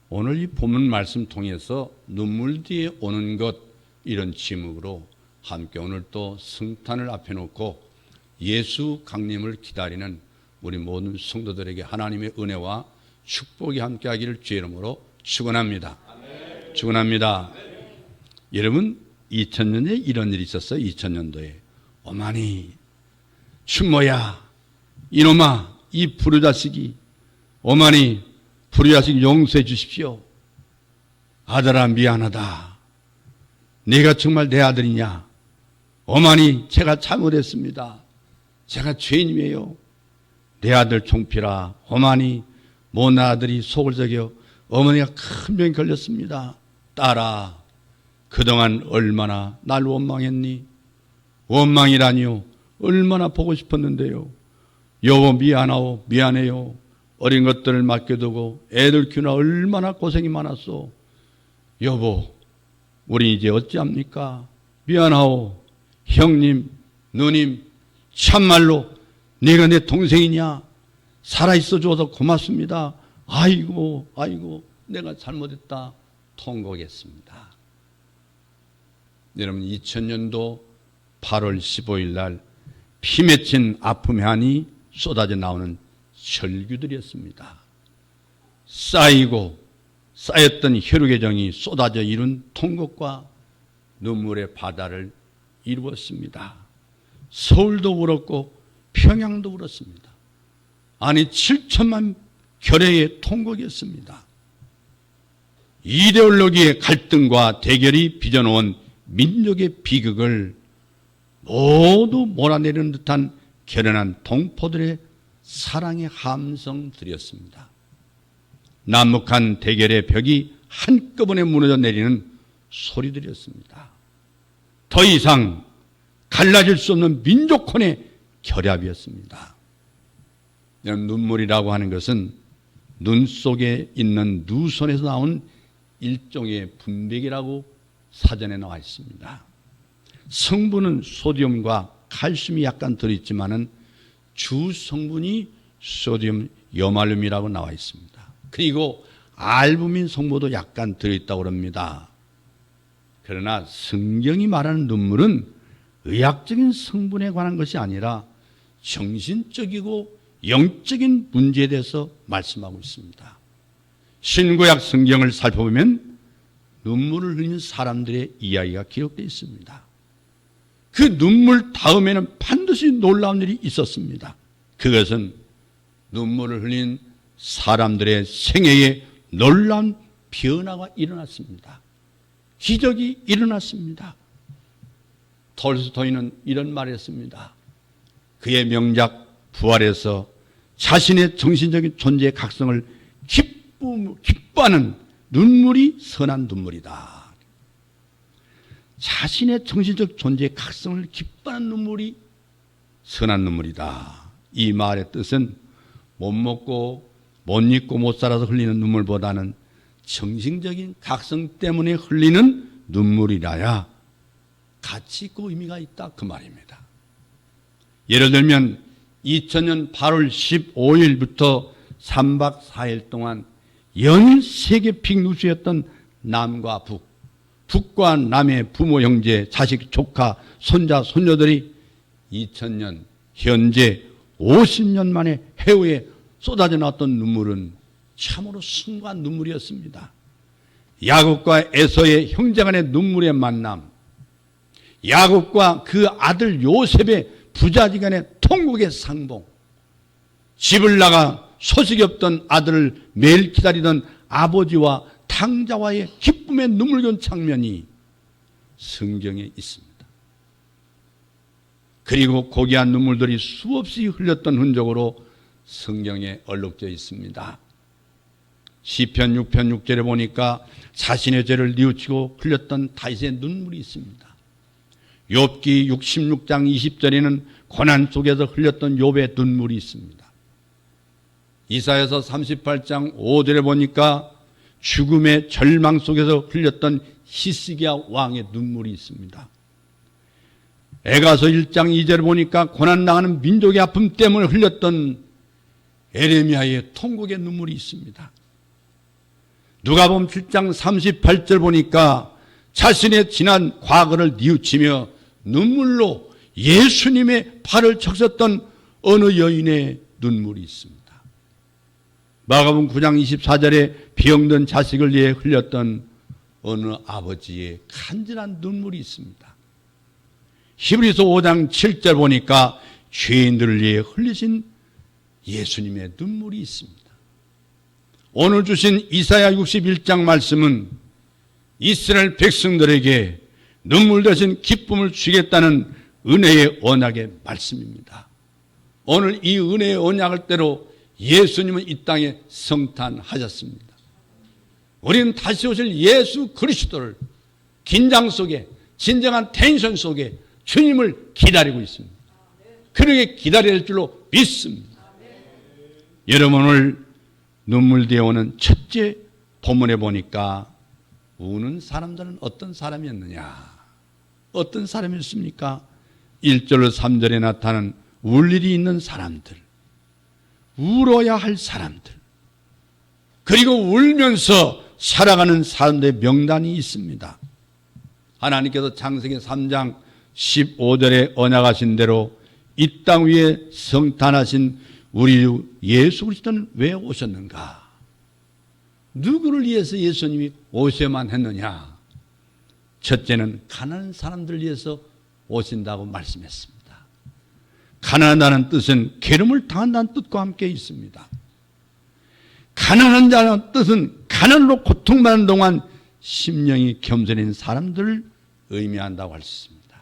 오늘 이 본문 말씀 통해서 눈물 뒤에 오는 것, 이런 제목으로 함께 오늘 또 성탄을 앞에 놓고 예수 강림을 기다리는 우리 모든 성도들에게 하나님의 은혜와 축복이 함께하기를 주의 이름으로 축원합니다. 축원합니다. 여러분, 2000년에 이런 일이 있었어요. 2000년도에 어머니 충모야, 이놈아, 이 불효자식이, 어머니 불효자식 용서해 주십시오. 아들아 미안하다. 네가 정말 내 아들이냐? 어머니 제가 잘못했습니다. 제가 죄인이에요. 내 아들 종필아, 어머니 못난 아들이 속을 새겨 어머니가 큰 병에 걸렸습니다. 딸아, 그동안 얼마나 날 원망했니? 원망이라니요, 얼마나 보고 싶었는데요. 여보 미안하오, 미안해요. 어린 것들을 맡겨두고 애들 키우나 얼마나 고생이 많았어. 여보, 우리 이제 어찌합니까? 미안하오. 형님, 누님, 참말로 네가 내 동생이냐? 살아있어 줘서 고맙습니다. 아이고 내가 잘못했다. 통곡했습니다. 여러분, 2000년도 8월 15일 날 피 맺힌 아픔의 한이 쏟아져 나오는 절규들이었습니다. 쌓였던 혈육의 정이 쏟아져 이룬 통곡과 눈물의 바다를 이루었습니다. 서울도 울었고 평양도 울었습니다. 아니 7천만 결의의 통곡이었습니다. 이데올로기의 갈등과 대결이 빚어놓은 민족의 비극을 모두 몰아내리는 듯한 결연한 동포들의 사랑의 함성들이었습니다. 난묵한 대결의 벽이 한꺼번에 무너져 내리는 소리들이었습니다. 더 이상 갈라질 수 없는 민족혼의 결합이었습니다. 눈물이라고 하는 것은 눈 속에 있는 누선에서 나온 일종의 분백이라고 사전에 나와 있습니다. 성분은 소디움과 칼슘이 약간 들어있지만은 주 성분이 소디움 요말륨이라고 나와 있습니다. 그리고 알부민 성분도 약간 들어있다고 합니다. 그러나 성경이 말하는 눈물은 의학적인 성분에 관한 것이 아니라 정신적이고 영적인 문제에 대해서 말씀하고 있습니다. 신구약 성경을 살펴보면 눈물을 흘리는 사람들의 이야기가 기록되어 있습니다. 그 눈물 다음에는 반드시 놀라운 일이 있었습니다. 그것은 눈물을 흘린 사람들의 생애에 놀라운 변화가 일어났습니다. 기적이 일어났습니다. 톨스토이는 이런 말을 했습니다. 그의 명작 부활에서 자신의 정신적인 존재의 각성을 기뻐하는 눈물이 선한 눈물이다. 자신의 정신적 존재의 각성을 기뻐하는 눈물이 선한 눈물이다. 이 말의 뜻은 못 먹고 못 입고 못 살아서 흘리는 눈물보다는 정신적인 각성 때문에 흘리는 눈물이라야 가치 있고 의미가 있다, 그 말입니다. 예를 들면 2000년 8월 15일부터 3박 4일 동안 연일 세계 빅뉴스였던 남과 북과 남의 부모, 형제, 자식, 조카, 손자, 손녀들이 2000년 현재 50년 만에 해외에 쏟아져 나왔던 눈물은 참으로 순간 눈물이었습니다. 야곱과 에서의 형제간의 눈물의 만남, 야곱과 그 아들 요셉의 부자지간의 통곡의 상봉, 집을 나가 소식이 없던 아들을 매일 기다리던 아버지와 탕자와의 기쁨의 눈물겨운 장면이 성경에 있습니다. 그리고 고귀한 눈물들이 수없이 흘렸던 흔적으로 성경에 얼룩져 있습니다. 시편 6편 6절에 보니까 자신의 죄를 뉘우치고 흘렸던 다윗의 눈물이 있습니다. 욥기 66장 20절에는 고난 속에서 흘렸던 욥의 눈물이 있습니다. 이사야서 38장 5절에 보니까 죽음의 절망 속에서 흘렸던 히스기야 왕의 눈물이 있습니다. 에가서 1장 2절에 보니까 고난당하는 민족의 아픔 때문에 흘렸던 에레미야의 통곡의 눈물이 있습니다. 누가복음 7장 38절 보니까 자신의 지난 과거를 뉘우치며 눈물로 예수님의 발을 적셨던 어느 여인의 눈물이 있습니다. 마가복음 9장 24절에 병든 자식을 위해 흘렸던 어느 아버지의 간절한 눈물이 있습니다. 히브리서 5장 7절 보니까 죄인들을 위해 흘리신 예수님의 눈물이 있습니다. 오늘 주신 이사야 61장 말씀은 이스라엘 백성들에게 눈물 대신 기쁨을 주겠다는 은혜의 언약의 말씀입니다. 오늘 이 은혜의 언약을 때로 예수님은 이 땅에 성탄하셨습니다. 우리는 다시 오실 예수 그리스도를 긴장 속에, 진정한 텐션 속에 주님을 기다리고 있습니다. 그렇게 기다릴 줄로 믿습니다. 여러분, 오늘 눈물 되어 오는 첫째 본문에 보니까 우는 사람들은 어떤 사람이었느냐? 어떤 사람이었습니까? 1절로 3절에 나타나는 울 일이 있는 사람들, 울어야 할 사람들, 그리고 울면서 살아가는 사람들의 명단이 있습니다. 하나님께서 창세기 3장 15절에 언약하신 대로 이 땅 위에 성탄하신 우리 예수 그리스도는 왜 오셨는가? 누구를 위해서 예수님이 오셔야만 했느냐? 첫째는 가난한 사람들을 위해서 오신다고 말씀했습니다. 가난하다는 뜻은 괴로움을 당한다는 뜻과 함께 있습니다. 가난한다는 뜻은 가난으로 고통받는 동안 심령이 겸손인 사람들을 의미한다고 할 수 있습니다.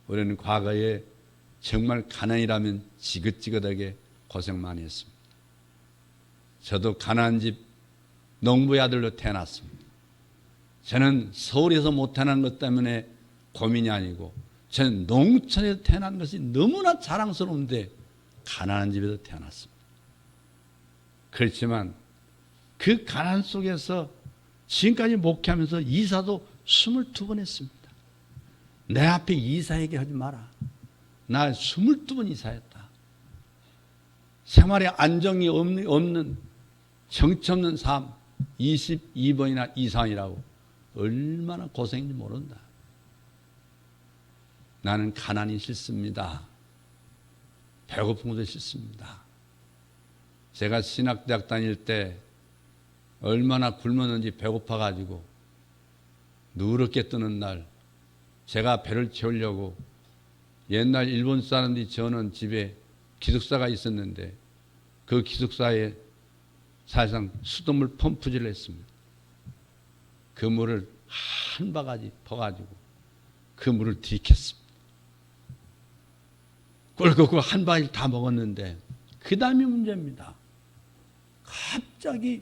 우리는 과거에 정말 가난이라면 지긋지긋하게 고생 많이 했습니다. 저도 가난한 집 농부의 아들로 태어났습니다. 저는 서울에서 못 태어난 것 때문에 고민이 아니고 저는 농촌에서 태어난 것이 너무나 자랑스러운데 가난한 집에서 태어났습니다. 그렇지만 그 가난 속에서 지금까지 목회하면서 이사도 22번 했습니다. 내 앞에 이사 얘기하지 마라. 나 22번 이사했다. 생활에 안정이 없는 정치 없는 삶 22번이나 이상이라고 얼마나 고생인지 모른다. 나는 가난이 싫습니다. 배고픈 것도 싫습니다. 제가 신학대학 다닐 때 얼마나 굶었는지 배고파가지고 누렇게 뜨는 날 제가 배를 채우려고 옛날 일본 사람들이 지어놓은 집에 기숙사가 있었는데 그 기숙사에 사실상 수돗물 펌프질을 했습니다. 그 물을 한 바가지 퍼가지고 그 물을 들이켰습니다. 꿀꺽꿀 한 바가지 다 먹었는데 그 다음이 문제입니다. 갑자기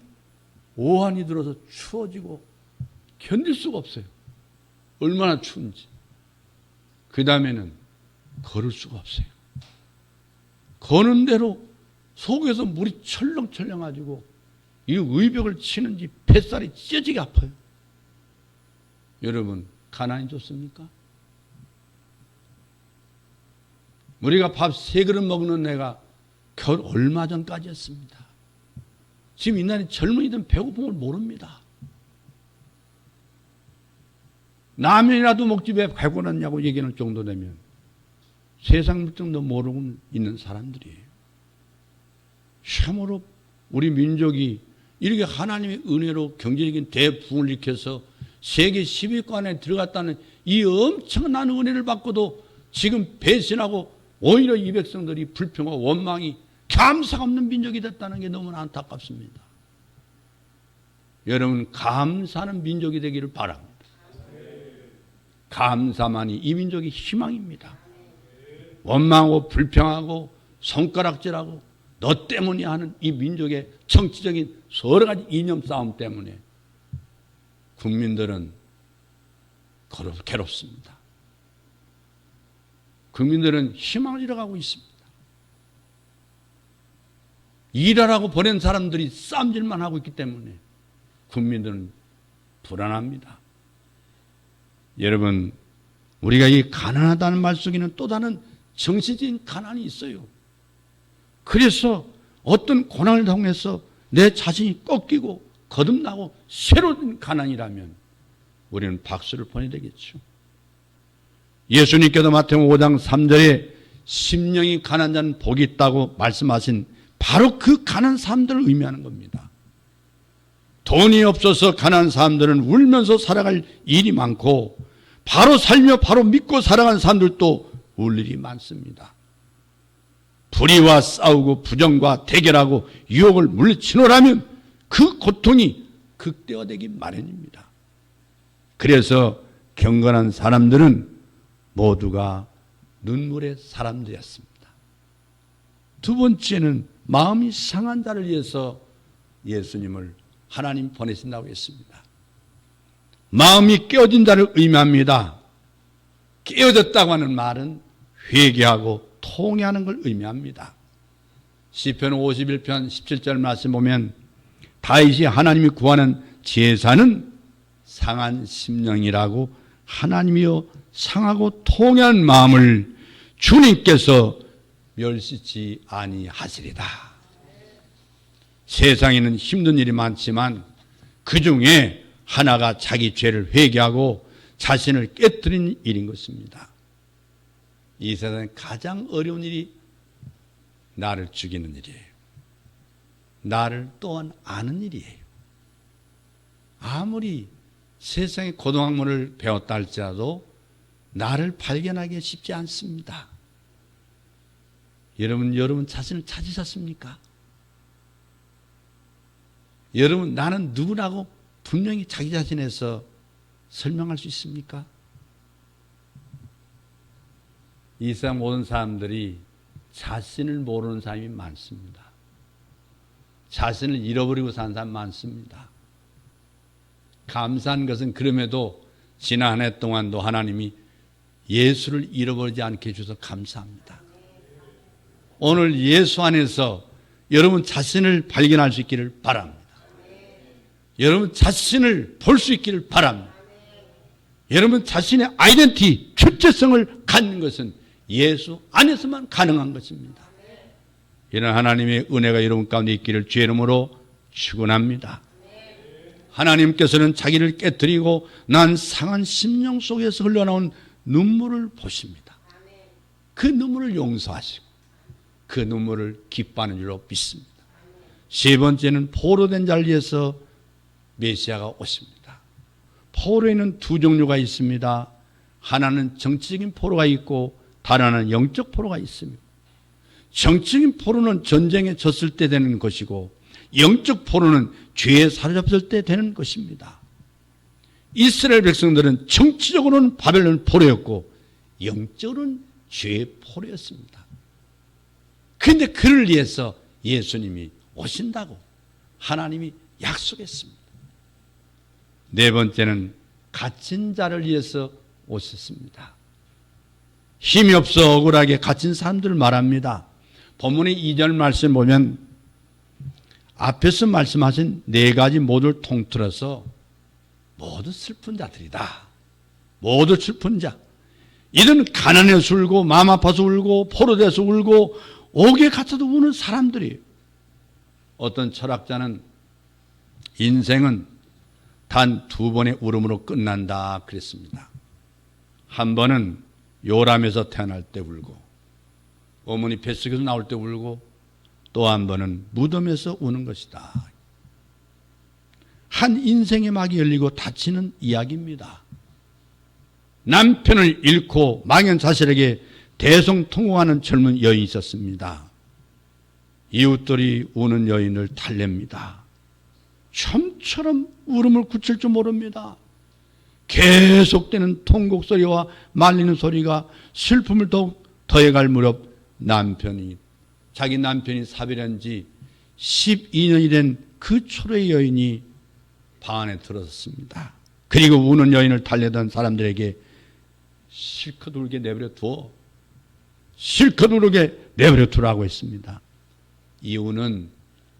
오한이 들어서 추워지고 견딜 수가 없어요. 얼마나 추운지. 그 다음에는 걸을 수가 없어요. 거는 대로 속에서 물이 철렁철렁가지고 이 의벽을 치는지 뱃살이 찢어지게 아파요. 여러분, 가난이 좋습니까? 우리가 밥 3그릇 먹는 애가 겨울 얼마 전까지였습니다. 지금 이날에 젊은이들은 배고픔을 모릅니다. 라면이라도 먹지 왜 배고팠냐고 얘기하는 정도 되면 세상 물정도 모르고 있는 사람들이에요. 참으로 우리 민족이 이렇게 하나님의 은혜로 경제적인 대부흥을 일으켜서 세계 10위권 안에 들어갔다는 이 엄청난 은혜를 받고도 지금 배신하고 오히려 이 백성들이 불평하고 원망이 감사가 없는 민족이 됐다는 게 너무나 안타깝습니다. 여러분, 감사하는 민족이 되기를 바랍니다. 감사만이 이 민족의 희망입니다. 원망하고 불평하고 손가락질하고 너 때문이야 하는 이 민족의 정치적인 여러 가지 이념 싸움 때문에 국민들은 괴롭습니다. 국민들은 희망을 잃어가고 있습니다. 일하라고 보낸 사람들이 쌈질만 하고 있기 때문에 국민들은 불안합니다. 여러분, 우리가 이 가난하다는 말 속에는 또 다른 정신적인 가난이 있어요. 그래서 어떤 고난을 통해서 내 자신이 꺾이고 거듭나고 새로운 가난이라면 우리는 박수를 보내야 되겠죠. 예수님께서 마태복음 5장 3절에 심령이 가난한 자는 복이 있다고 말씀하신 바로 그 가난한 사람들을 의미하는 겁니다. 돈이 없어서 가난한 사람들은 울면서 살아갈 일이 많고 바로 살며 바로 믿고 살아가는 사람들도 울 일이 많습니다. 불의와 싸우고 부정과 대결하고 유혹을 물리치노라면 그 고통이 극대화되기 마련입니다. 그래서 경건한 사람들은 모두가 눈물의 사람들이었습니다. 두 번째는 마음이 상한 자를 위해서 예수님을 하나님 보내신다고 했습니다. 마음이 깨어진 자를 의미합니다. 깨어졌다고 하는 말은 회개하고 통회하는 걸 의미합니다. 시편 51편 17절 말씀 보면 다윗이 하나님이 구하는 제사는 상한 심령이라고 하나님이여 상하고 통회한 마음을 주님께서 멸시치 아니하시리다. 세상에는 힘든 일이 많지만 그 중에 하나가 자기 죄를 회개하고 자신을 깨뜨리는 일인 것입니다. 이 세상에 가장 어려운 일이 나를 죽이는 일이에요. 나를 또한 아는 일이에요. 아무리 세상의 고등학문을 배웠다 할지라도 나를 발견하기 쉽지 않습니다. 여러분 자신을 찾으셨습니까? 여러분 나는 누구라고 분명히 자기 자신에서 설명할 수 있습니까? 이 세상 모든 사람들이 자신을 모르는 사람이 많습니다. 자신을 잃어버리고 사는 사람 많습니다. 감사한 것은 그럼에도 지난 한 해 동안도 하나님이 예수를 잃어버리지 않게 해주셔서 감사합니다. 오늘 예수 안에서 여러분 자신을 발견할 수 있기를 바랍니다. 여러분 자신을 볼 수 있기를 바랍니다. 여러분 자신의 아이덴티티, 출제성을 갖는 것은 예수 안에서만 가능한 것입니다. 이런 하나님의 은혜가 여러분 가운데 있기를 주의 이름으로 축원합니다. 하나님께서는 자기를 깨뜨리고 난 상한 심령 속에서 흘러나온 눈물을 보십니다. 그 눈물을 용서하시고 그 눈물을 기뻐하는 줄로 믿습니다. 세 번째는 포로된 자를 위해서 메시아가 오십니다. 포로에는 두 종류가 있습니다. 하나는 정치적인 포로가 있고 다른 하나는 영적 포로가 있습니다. 정치적인 포로는 전쟁에 졌을 때 되는 것이고 영적 포로는 죄에 사로잡혔을 때 되는 것입니다. 이스라엘 백성들은 정치적으로는 바벨론 포로였고 영적으로는 죄의 포로였습니다. 그런데 그를 위해서 예수님이 오신다고 하나님이 약속했습니다. 네 번째는 갇힌 자를 위해서 오셨습니다. 힘이 없어 억울하게 갇힌 사람들을 말합니다. 본문의 2절 말씀 보면 앞에서 말씀하신 네 가지 모두를 통틀어서 모두 슬픈 자들이다. 모두 슬픈 자. 이들은 가난해서 울고 마음 아파서 울고 포로돼서 울고 옥에 갇혀도 우는 사람들이에요. 어떤 철학자는 인생은 단 두 번의 울음으로 끝난다 그랬습니다. 한 번은 요람에서 태어날 때 울고 어머니 뱃속에서 나올 때 울고 또 한 번은 무덤에서 우는 것이다. 한 인생의 막이 열리고 닫히는 이야기입니다. 남편을 잃고 망연자실하게 대성통곡하는 젊은 여인이 있었습니다. 이웃들이 우는 여인을 달랩니다. 좀처럼 울음을 그칠 줄 모릅니다. 계속되는 통곡 소리와 말리는 소리가 슬픔을 더욱 더해갈 무렵 자기 남편이 사별한 지 12년이 된 그 초로의 여인이 방 안에 들어섰습니다. 그리고 우는 여인을 달래던 사람들에게 실컷 울게 내버려 두어. 실컷 울게 내버려 두라고 했습니다. 이유는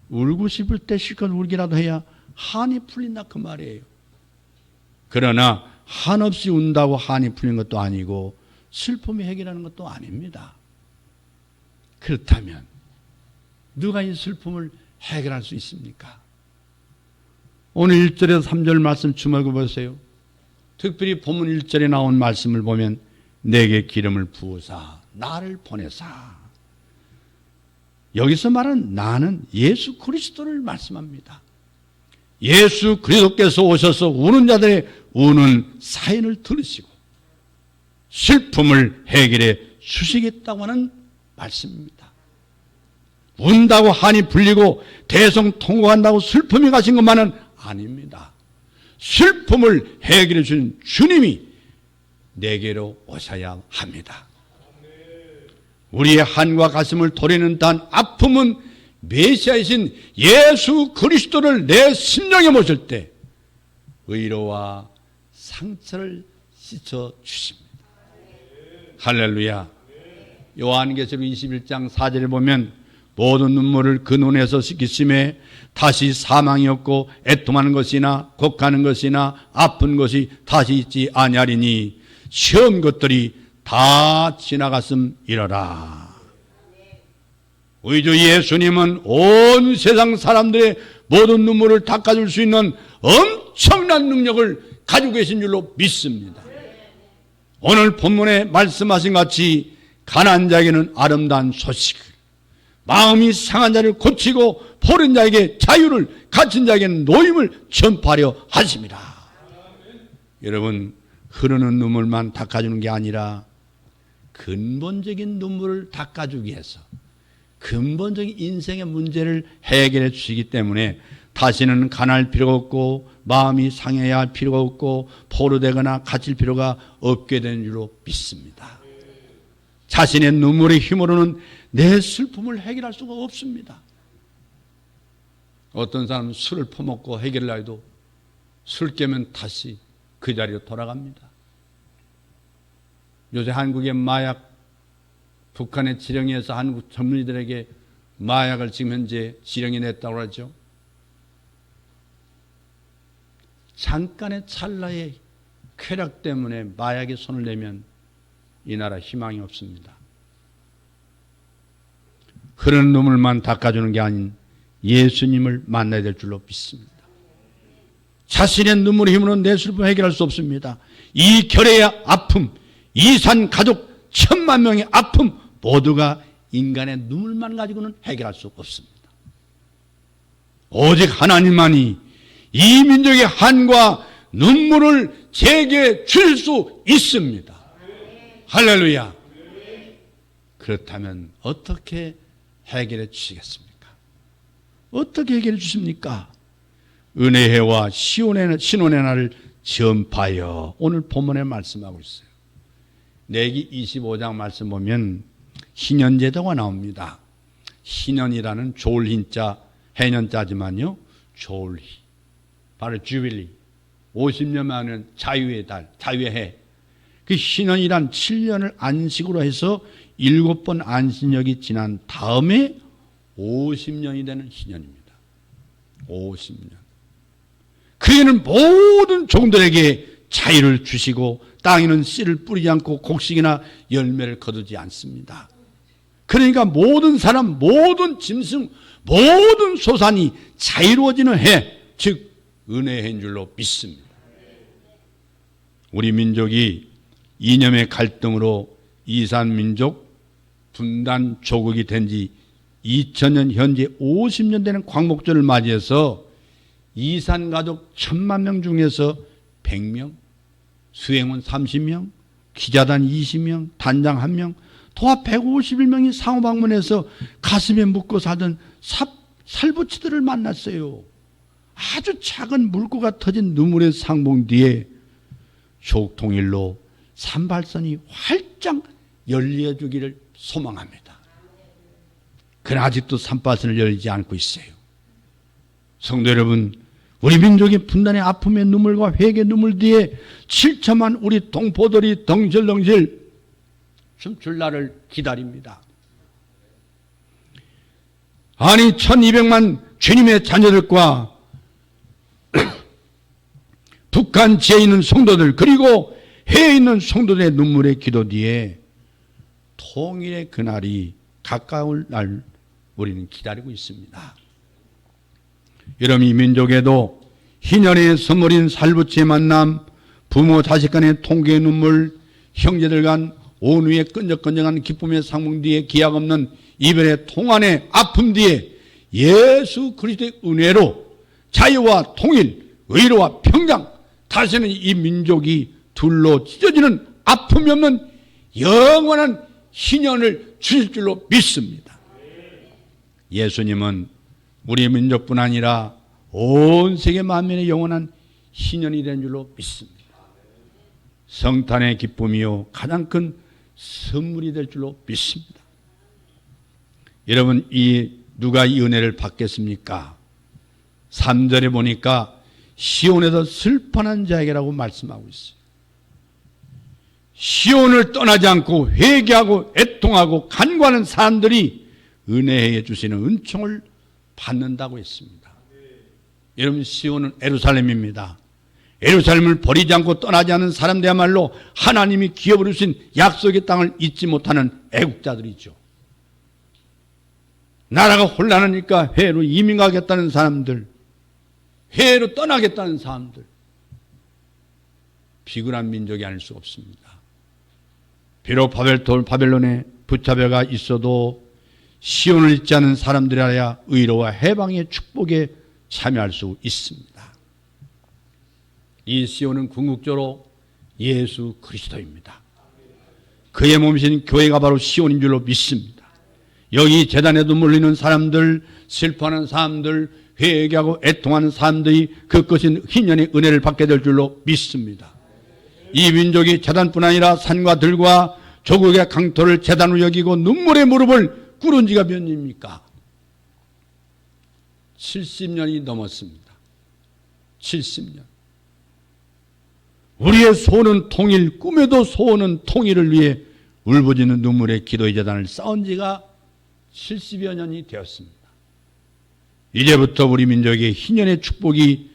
울고 싶을 때 실컷 울기라도 해야 한이 풀린다 그 말이에요. 그러나 한없이 운다고 한이 풀린 것도 아니고 슬픔이 해결하는 것도 아닙니다. 그렇다면 누가 이 슬픔을 해결할 수 있습니까? 오늘 1절에서 3절 말씀 주목해 보세요. 특별히 본문 1절에 나온 말씀을 보면 내게 기름을 부으사 나를 보내사. 여기서 말하는 나는 예수 그리스도를 말씀합니다. 예수 그리스도께서 오셔서 우는 자들의 우는 사연을 들으시고 슬픔을 해결해 주시겠다고 하는 말씀입니다. 운다고 한이 풀리고 대성통곡한다고 슬픔이 가신 것만은 아닙니다. 슬픔을 해결해 주는 주님이 내게로 오셔야 합니다. 우리의 한과 가슴을 도리는 단 아픔은 메시아이신 예수 그리스도를 내 심령에 모실 때 의로와 상처를 씻어 주십니다. 할렐루야. 요한계시록 21장 4절에 보면 모든 눈물을 그 눈에서 씻기심에 다시 사망이 없고 애통하는 것이나 곡하는 것이나 아픈 것이 다시 있지 아니하리니 시험 것들이 다 지나갔음이러라. 우리 주 예수님은 온 세상 사람들의 모든 눈물을 닦아줄 수 있는 엄청난 능력을 가지고 계신 줄로 믿습니다. 오늘 본문에 말씀하신 같이 가난한 자에게는 아름다운 소식, 마음이 상한 자를 고치고 포른 자에게 자유를, 갇힌 자에게는 노임을 전파하려 하십니다. 여러분, 흐르는 눈물만 닦아주는 게 아니라 근본적인 눈물을 닦아주기 위해서 근본적인 인생의 문제를 해결해 주시기 때문에 다시는 가난할 필요가 없고 마음이 상해야 할 필요가 없고 포로되거나 갇힐 필요가 없게 되는 줄로 믿습니다. 자신의 눈물의 힘으로는 내 슬픔을 해결할 수가 없습니다. 어떤 사람은 술을 퍼먹고 해결을 해도 술 깨면 다시 그 자리로 돌아갑니다. 요새 한국의 마약, 북한의 지령에서 한국 젊은이들에게 마약을 지금 현재 지령이 냈다고 하죠. 잠깐의 찰나의 쾌락 때문에 마약에 손을 내면 이 나라 희망이 없습니다. 흐르는 눈물만 닦아주는 게 아닌 예수님을 만나야 될 줄로 믿습니다. 자신의 눈물의 힘으로는 내 슬픔을 해결할 수 없습니다. 이 결의의 아픔, 이 산 가족 1000만 명의 아픔 모두가 인간의 눈물만 가지고는 해결할 수 없습니다. 오직 하나님만이 이 민족의 한과 눈물을 제게 줄 수 있습니다. 할렐루야. 그렇다면 어떻게 해결해 주시겠습니까? 어떻게 해결해 주십니까? 은혜해와 신혼의 날을 전파하여 오늘 본문에 말씀하고 있어요. 레기 25장 말씀 보면 희년제도가 나옵니다. 희년이라는 좋을 흰자, 해년자지만요, 좋을 희. 바로 주빌리. 50년 만은 자유의 달, 자유의 해. 그 희년이란 7년을 안식으로 해서 7번 안식년이 지난 다음에 50년이 되는 희년입니다. 50년. 그에는 모든 종들에게 자유를 주시고 땅에는 씨를 뿌리지 않고 곡식이나 열매를 거두지 않습니다. 그러니까 모든 사람, 모든 짐승, 모든 소산이 자유로워지는 해, 즉 은혜의 해인 줄로 믿습니다. 우리 민족이 이념의 갈등으로 이산민족 분단 조국이 된 지 2000년 현재 50년 되는 광복절을 맞이해서 이산가족 1000만 명 중에서 100명, 수행원 30명, 기자단 20명, 단장 1명, 도합 151명이 상호방문해서 가슴에 묻고 사던 살부치들을 만났어요. 아주 작은 물고가 터진 눈물의 상봉 뒤에 조국통일로 산발선이 활짝 열려주기를 소망합니다. 그러나 아직도 산발선을 열리지 않고 있어요. 성도 여러분, 우리 민족의 분단의 아픔의 눈물과 회개의 눈물 뒤에 7천만 우리 동포들이 덩실덩실 춤출 날을 기다립니다. 아니 1200만 주님의 자녀들과 북한 지에 있는 성도들 그리고 해에 있는 성도들의 눈물의 기도 뒤에 통일의 그날이 가까울 날 우리는 기다리고 있습니다. 여러분, 이 민족에도 희년의 선물인 살부치의 만남, 부모 자식 간의 통계의 눈물, 형제들 간 온유의 끈적끈적한 기쁨의 상봉 뒤에 기약 없는 이별의 통안의 아픔 뒤에 예수 그리스도의 은혜로 자유와 통일, 의로와 평강, 다시는 이 민족이 둘로 찢어지는 아픔이 없는 영원한 희년을 주실 줄로 믿습니다. 예수님은 우리 민족뿐 아니라 온 세계 만민의 영원한 희년이 된 줄로 믿습니다. 성탄의 기쁨이요 가장 큰 선물이 될 줄로 믿습니다. 여러분, 누가 이 은혜를 받겠습니까? 3절에 보니까 시온에서 슬퍼하는 자에게라고 말씀하고 있어요. 시온을 떠나지 않고 회개하고 애통하고 간구하는 사람들이 은혜에 주시는 은총을 받는다고 했습니다. 여러분, 시온은 예루살렘입니다. 예루살렘을 버리지 않고 떠나지 않은 사람들야말로 하나님이 기업으로 주신 약속의 땅을 잊지 못하는 애국자들이죠. 나라가 혼란하니까 해외로 이민 가겠다는 사람들, 해외로 떠나겠다는 사람들, 비굴한 민족이 아닐 수 없습니다. 비록 바벨론에 붙잡혀가 있어도 시온을 잊지 않은 사람들이라야 의로와 해방의 축복에 참여할 수 있습니다. 이 시온은 궁극적으로 예수 그리스도입니다. 그의 몸이신 교회가 바로 시온인 줄로 믿습니다. 여기 제단에도 몰리는 사람들, 슬퍼하는 사람들, 회개하고 애통하는 사람들이 그 끝인 희년의 은혜를 받게 될 줄로 믿습니다. 이 민족이 제단뿐 아니라 산과 들과 조국의 강토를 제단으로 여기고 눈물의 무릎을 꿇은 지가 몇 년입니까? 70년이 넘었습니다. 70년. 우리의 소원은 통일, 꿈에도 소원은 통일을 위해 울부짖는 눈물의 기도의 제단을 쌓은 지가 70여 년이 되었습니다. 이제부터 우리 민족의 희년의 축복이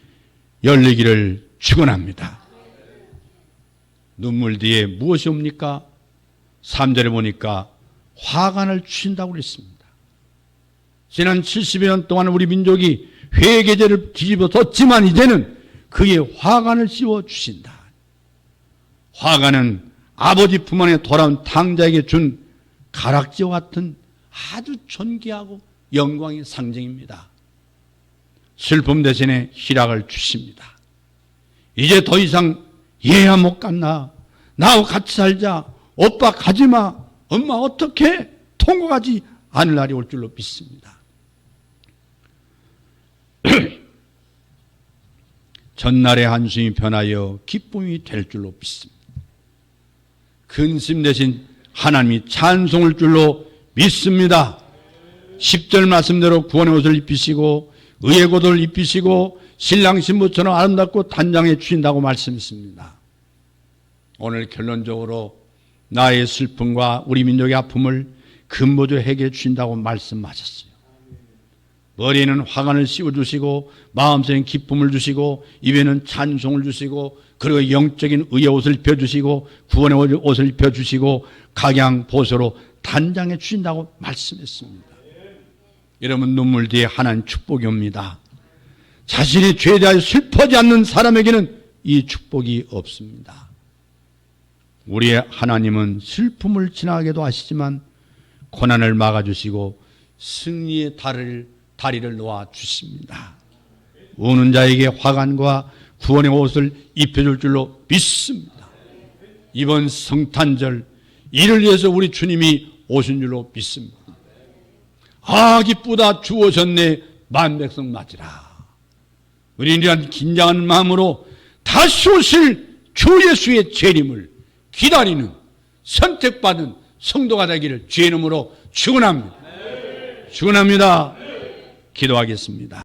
열리기를 축원합니다. 눈물 뒤에 무엇이 옵니까? 3절에 보니까 화관을 주신다고 그랬습니다. 지난 70여 년 동안 우리 민족이 회개제를 뒤집어졌지만 이제는 그의 화관을 씌워 주신다. 화관은 아버지 품 안에 돌아온 탕자에게 준 가락지와 같은 아주 존귀하고 영광의 상징입니다. 슬픔 대신에 희락을 주십니다. 이제 더 이상 얘야 못 갔나? 나하고 같이 살자. 오빠 가지마. 엄마 어떻게? 통곡하지 않을 날이 올 줄로 믿습니다. 전날의 한숨이 변하여 기쁨이 될 줄로 믿습니다. 근심 대신 하나님이 찬송할 줄로 믿습니다. 10절 말씀대로 구원의 옷을 입히시고 의의 겉옷을 입히시고 신랑 신부처럼 아름답고 단장해 주신다고 말씀했습니다. 오늘 결론적으로 나의 슬픔과 우리 민족의 아픔을 근본으로 해결해 주신다고 말씀하셨어요. 머리에는 화관을 씌워주시고 마음속에는 기쁨을 주시고 입에는 찬송을 주시고 그리고 영적인 의의 옷을 입혀주시고 구원의 옷을 입혀주시고 각양 보소로 단장해 주신다고 말씀했습니다. 여러분, 눈물 뒤에 하나님 축복이 옵니다. 자신의 죄에 대하여 슬퍼하지 않는 사람에게는 이 축복이 없습니다. 우리의 하나님은 슬픔을 지나가게도 하시지만 고난을 막아주시고 승리의 다리를 놓아주십니다. 우는 자에게 화관과 구원의 옷을 입혀줄 줄로 믿습니다. 이번 성탄절 이를 위해서 우리 주님이 오신 줄로 믿습니다. 아, 기쁘다 주 오셨네 만백성 맞으라. 우리는 이러한 긴장한 마음으로 다시 오실 주 예수의 재림을 기다리는 선택받은 성도가 되기를 주의 이름으로 축원합니다. 축원합니다. 기도하겠습니다.